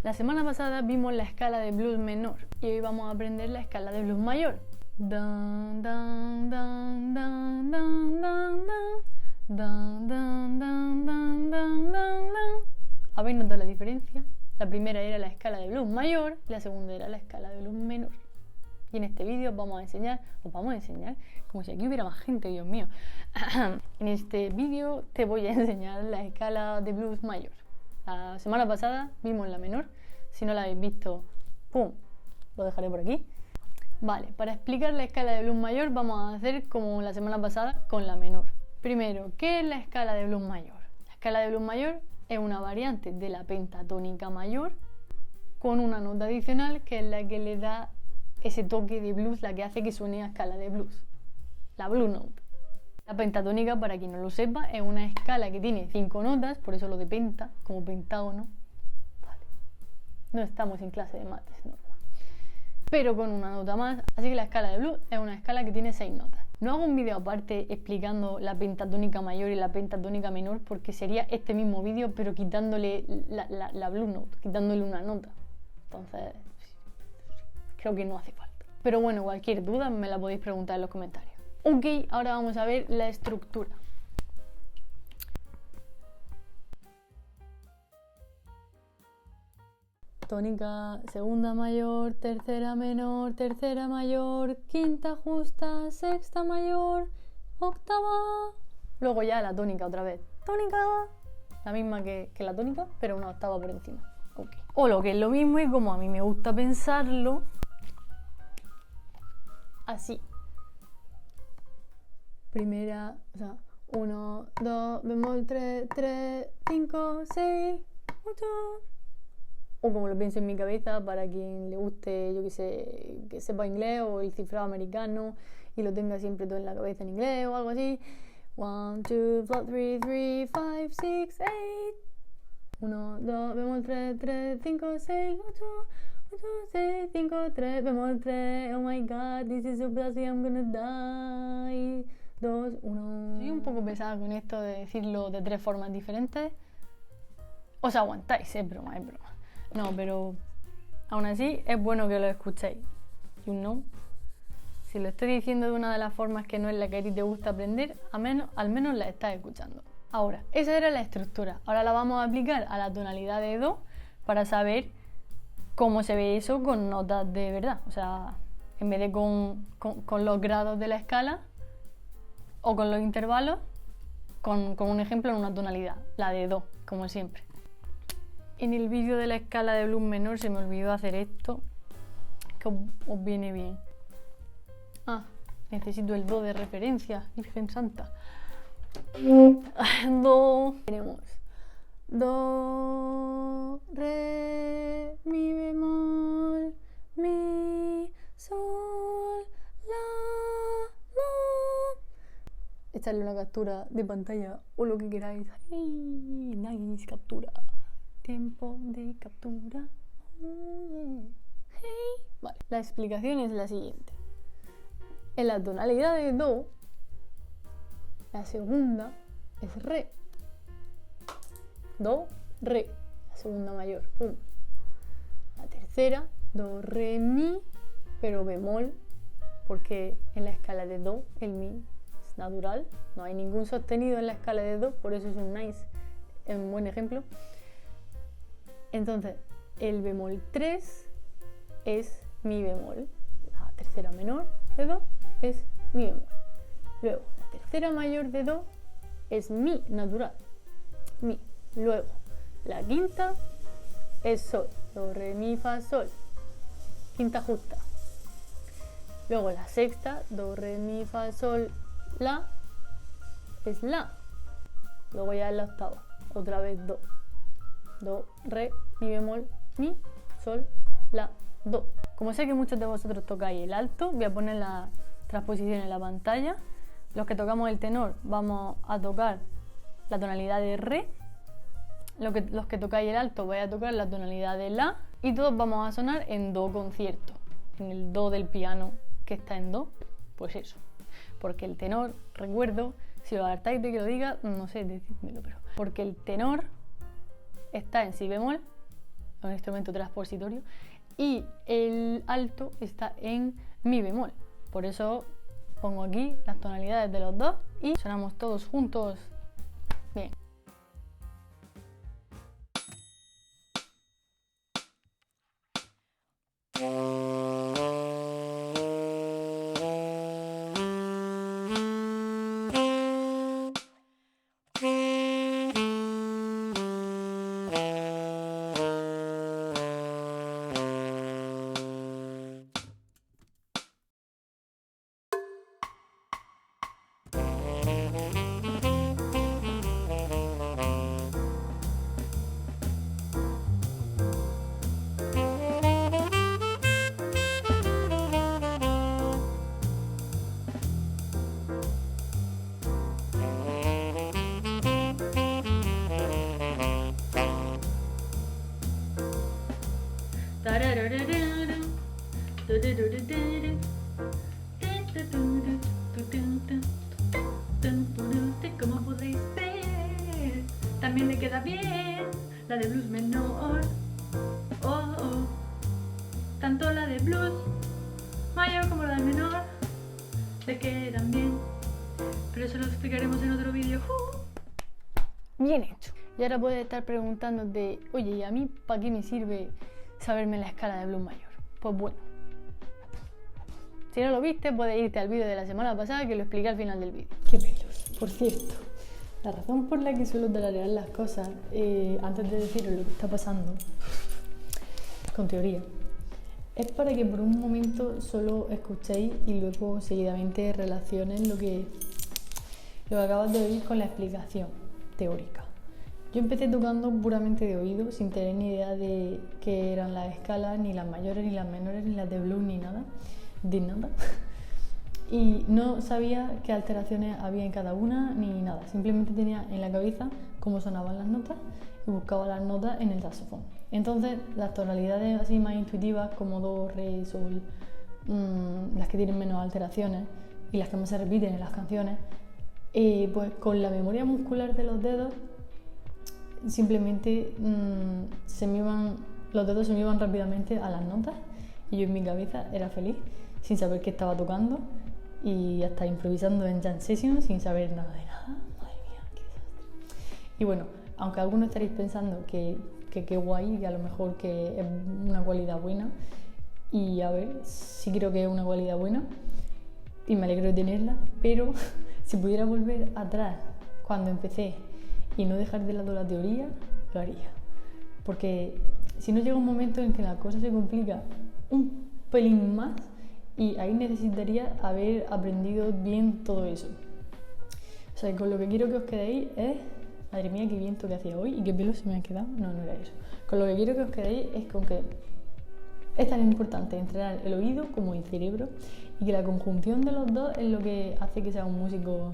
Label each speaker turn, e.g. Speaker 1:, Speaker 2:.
Speaker 1: La semana pasada vimos la escala de blues menor y hoy vamos a aprender la escala de blues mayor. Dan, dan, dan, dan, dan, dan, dan, dan, dan, dan, dan, dan, dan. ¿Habéis notado la diferencia? La primera era la escala de blues mayor y la segunda era la escala de blues menor. Y en este vídeo os vamos a enseñar, como si aquí hubiera más gente, Dios mío. En este vídeo te voy a enseñar la escala de blues mayor. La semana pasada vimos la menor. Si no la habéis visto, ¡pum!, lo dejaré por aquí. Vale, para explicar la escala de blues mayor vamos a hacer como la semana pasada con la menor. Primero, ¿qué es la escala de blues mayor? La escala de blues mayor es una variante de la pentatónica mayor con una nota adicional que es la que le da ese toque de blues, la que hace que suene a escala de blues, la blue note. La pentatónica, para quien no lo sepa, es una escala que tiene 5 notas, por eso lo de penta, como pentágono. Vale. No estamos en clase de mates, normal. Pero con una nota más, así que la escala de blues es una escala que tiene 6 notas. No hago un vídeo aparte explicando la pentatónica mayor y la pentatónica menor, porque sería este mismo vídeo, pero quitándole la blue note, quitándole una nota. Entonces, creo que no hace falta. Pero bueno, cualquier duda me la podéis preguntar en los comentarios. Ok, ahora vamos a ver la estructura. Tónica, segunda mayor, tercera menor, tercera mayor, quinta justa, sexta mayor, octava. Luego ya la tónica otra vez. Tónica, la misma que la tónica, pero una octava por encima. Okay. O lo que es lo mismo y como a mí me gusta pensarlo, así. Primera, o sea, 1, 2, bemol 3, 3, 5, 6, 8. O como lo pienso en mi cabeza, para quien le guste, yo que sé, que sepa inglés o el cifrado americano y lo tenga siempre todo en la cabeza en inglés o algo así. 1, 2, 3, 3, 5, 6, 8. 1, 2, bemol 3, 3, 5, 6, 8. 8, 6, 5, 3, bemol 3. Oh my god, this is so bloody, I'm gonna die. 2, 1. Soy un poco pesada con esto de decirlo de 3 formas diferentes. Os aguantáis, es broma, es broma. No, pero aún así es bueno que lo escuchéis. You know? Si lo estoy diciendo de una de las formas que no es la que a ti te gusta aprender, al menos la estás escuchando. Ahora, esa era la estructura. Ahora la vamos a aplicar a la tonalidad de Do para saber cómo se ve eso con notas de verdad. O sea, en vez de con los grados de la escala o con los intervalos, con un ejemplo en una tonalidad, la de Do, como siempre. En el vídeo de la escala de blues menor se me olvidó hacer esto, que os viene bien. Ah, necesito el Do de referencia, Virgen Santa. Do, tenemos Do, Re, Mi bemol, Mi, Sol, La, Do. Echarle una captura de pantalla o lo que queráis. ¡Hey! Nice, captura. Tiempo de captura. Hey. Vale, la explicación es la siguiente. En la tonalidad de Do, la segunda es Re. Do, Re, la segunda mayor. Pum. La tercera, Do, Re, Mi, pero bemol, porque en la escala de Do el Mi es natural. No hay ningún sostenido en la escala de Do, por eso es un buen ejemplo. Entonces, el bemol 3 es Mi bemol. La tercera menor de Do es Mi bemol. Luego, la tercera mayor de Do es Mi natural. Mi. Luego, la quinta es Sol. Do, Re, Mi, Fa, Sol. Quinta justa. Luego, la sexta, Do, Re, Mi, Fa, Sol, La, es La. Luego ya es la octava. Otra vez Do. Do, Re, Mi bemol, Mi, Sol, La, Do. Como sé que muchos de vosotros tocáis el alto, voy a poner la transposición en la pantalla. Los que tocamos el tenor vamos a tocar la tonalidad de Re. Los que tocáis el alto vais a tocar la tonalidad de La. Y todos vamos a sonar en Do concierto. En el Do del piano que está en Do. Pues eso. Porque el tenor, recuerdo, si os hartáis de que lo diga, no sé, decídmelo, pero porque el tenor está en Si bemol, es un instrumento transpositorio, y el alto está en mi bemol. Por eso pongo aquí las tonalidades de los dos y sonamos todos juntos. Bien. Como podéis ver, también le queda bien la de blues menor. Oh, oh. Tanto la de blues mayor como la de menor le quedan bien, pero eso lo explicaremos en otro vídeo. Bien hecho. Y ahora puedes estar preguntándote, oye, ¿y a mí para qué me sirve saberme la escala de blues mayor? Pues bueno, si no lo viste, puedes irte al vídeo de la semana pasada que lo expliqué al final del vídeo. ¡Qué pelos! Por cierto, la razón por la que suelo tararear las cosas antes de deciros lo que está pasando, con teoría, es para que por un momento solo escuchéis y luego seguidamente relacionen lo que acabas de oír con la explicación teórica. Yo empecé tocando puramente de oído, sin tener ni idea de qué eran las escalas, ni las mayores, ni las menores, ni las de blues, ni nada, de nada. Y no sabía qué alteraciones había en cada una, ni nada. Simplemente tenía en la cabeza cómo sonaban las notas y buscaba las notas en el saxofón. Entonces, las tonalidades así más intuitivas, como do, re, sol, las que tienen menos alteraciones y las que más se repiten en las canciones, pues con la memoria muscular de los dedos, simplemente los dedos se me iban rápidamente a las notas y yo en mi cabeza era feliz, sin saber qué estaba tocando y hasta improvisando en jam session sin saber nada de nada. Madre mía, qué desastre. Y bueno, aunque algunos estaréis pensando que qué guay, que a lo mejor que es una cualidad buena, y a ver, sí creo que es una cualidad buena y me alegro de tenerla, pero si pudiera volver atrás cuando empecé y no dejar de lado la teoría, lo haría. Porque si no llega un momento en que la cosa se complica un pelín más y ahí necesitaría haber aprendido bien todo eso. O sea, con lo que quiero que os quedéis es... Madre mía, qué viento que hacía hoy y qué pelo se me han quedado. No era eso. Con lo que quiero que os quedéis es con que es tan importante entrenar el oído como el cerebro y que la conjunción de los dos es lo que hace que sea un músico